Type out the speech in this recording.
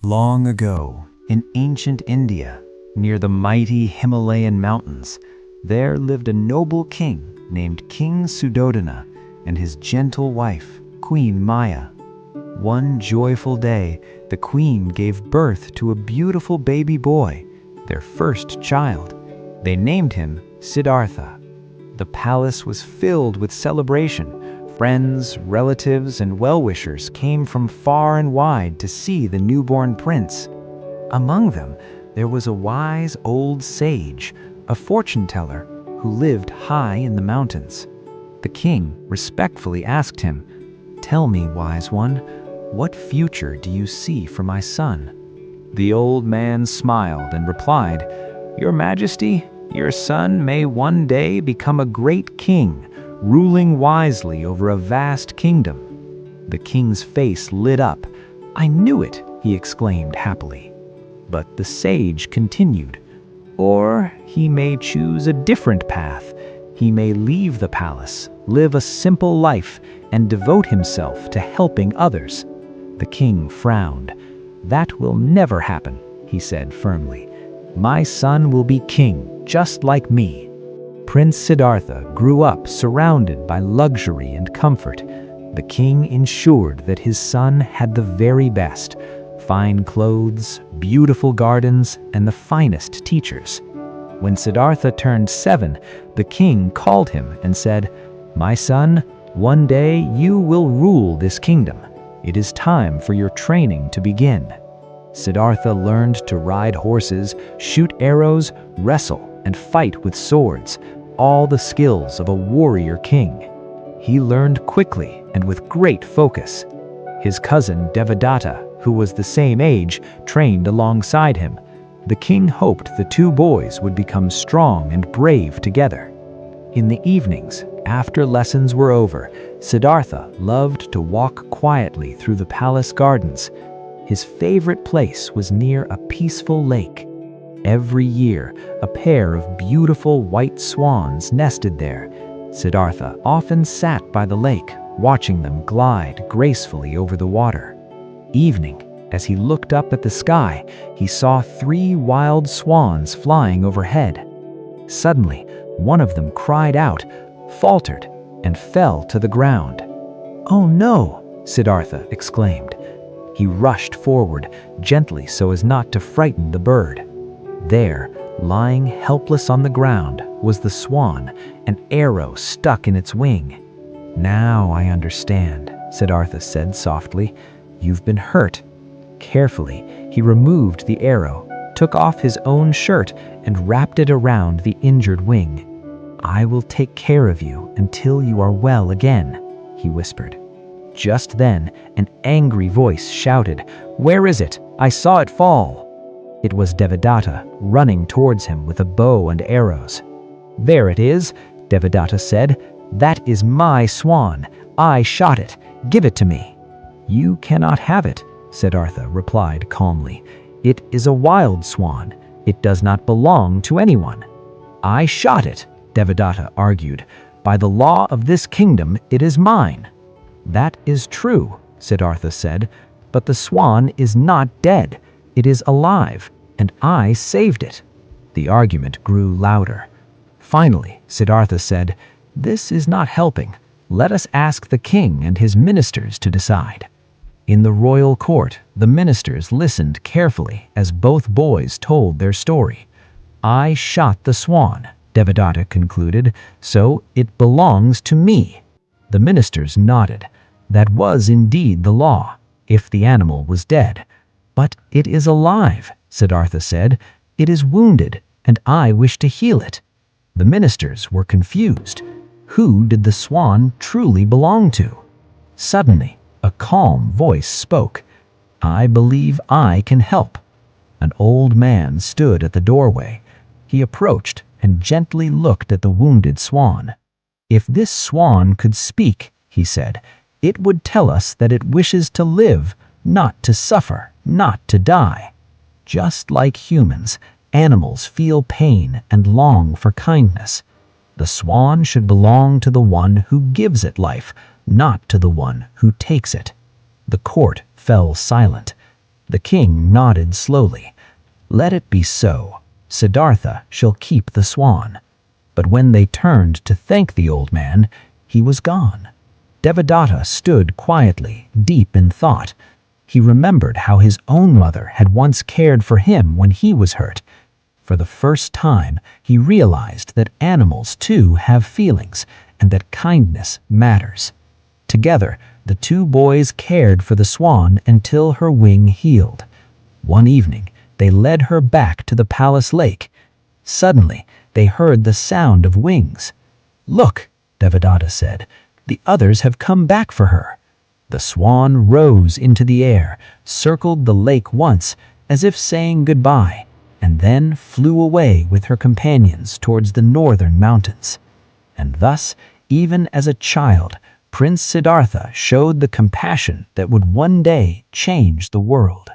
Long ago, in ancient India, near the mighty Himalayan mountains, there lived a noble king named King Suddhodana and his gentle wife, Queen Maya. One joyful day, the queen gave birth to a beautiful baby boy, their first child. They named him Siddhartha. The palace was filled with celebration. Friends, relatives, and well-wishers came from far and wide to see the newborn prince. Among them, there was a wise old sage, a fortune-teller, who lived high in the mountains. The king respectfully asked him, "Tell me, wise one, what future do you see for my son?" The old man smiled and replied, "Your Majesty, your son may one day become a great king, ruling wisely over a vast kingdom." The king's face lit up. "I knew it," he exclaimed happily. But the sage continued, "Or he may choose a different path. He may leave the palace, live a simple life, and devote himself to helping others." The king frowned. "That will never happen," he said firmly. "My son will be king, just like me." Prince Siddhartha grew up surrounded by luxury and comfort. The king ensured that his son had the very best: fine clothes, beautiful gardens, and the finest teachers. When Siddhartha turned 7, the king called him and said, "My son, one day you will rule this kingdom. It is time for your training to begin." Siddhartha learned to ride horses, shoot arrows, wrestle, and fight with swords, all the skills of a warrior king. He learned quickly and with great focus. His cousin Devadatta, who was the same age, trained alongside him. The king hoped the two boys would become strong and brave together. In the evenings, after lessons were over, Siddhartha loved to walk quietly through the palace gardens. His favorite place was near a peaceful lake. Every year, a pair of beautiful white swans nested there. Siddhartha often sat by the lake, watching them glide gracefully over the water. Evening, as he looked up at the sky, he saw 3 wild swans flying overhead. Suddenly, one of them cried out, faltered, and fell to the ground. "Oh no!" Siddhartha exclaimed. He rushed forward, gently so as not to frighten the bird. There, lying helpless on the ground, was the swan, an arrow stuck in its wing. "Now I understand," Siddhartha said softly. "You've been hurt." Carefully, he removed the arrow, took off his own shirt, and wrapped it around the injured wing. "I will take care of you until you are well again," he whispered. Just then, an angry voice shouted, "Where is it? I saw it fall." It was Devadatta, running towards him with a bow and arrows. "There it is," Devadatta said. "That is my swan. I shot it. Give it to me." "You cannot have it," Siddhartha replied calmly. "It is a wild swan. It does not belong to anyone." "I shot it," Devadatta argued. "By the law of this kingdom, it is mine." "That is true," Siddhartha said, "but the swan is not dead. It is alive, and I saved it." The argument grew louder. Finally, Siddhartha said, "This is not helping. Let us ask the king and his ministers to decide." In the royal court, the ministers listened carefully as both boys told their story. "I shot the swan," Devadatta concluded, "so it belongs to me." The ministers nodded. That was indeed the law, if the animal was dead. "But it is alive," Siddhartha said. "It is wounded, and I wish to heal it." The ministers were confused. Who did the swan truly belong to? Suddenly, a calm voice spoke. "I believe I can help." An old man stood at the doorway. He approached and gently looked at the wounded swan. "If this swan could speak," he said, "it would tell us that it wishes to live, not to suffer, not to die. Just like humans, animals feel pain and long for kindness. The swan should belong to the one who gives it life, not to the one who takes it." The court fell silent. The king nodded slowly. "Let it be so. Siddhartha shall keep the swan." But when they turned to thank the old man, he was gone. Devadatta stood quietly, deep in thought. He remembered how his own mother had once cared for him when he was hurt. For the first time, he realized that animals too have feelings, and that kindness matters. Together, the two boys cared for the swan until her wing healed. One evening, they led her back to the palace lake. Suddenly, they heard the sound of wings. "Look," Devadatta said, "the others have come back for her." The swan rose into the air, circled the lake once, as if saying goodbye, and then flew away with her companions towards the northern mountains. And thus, even as a child, Prince Siddhartha showed the compassion that would one day change the world.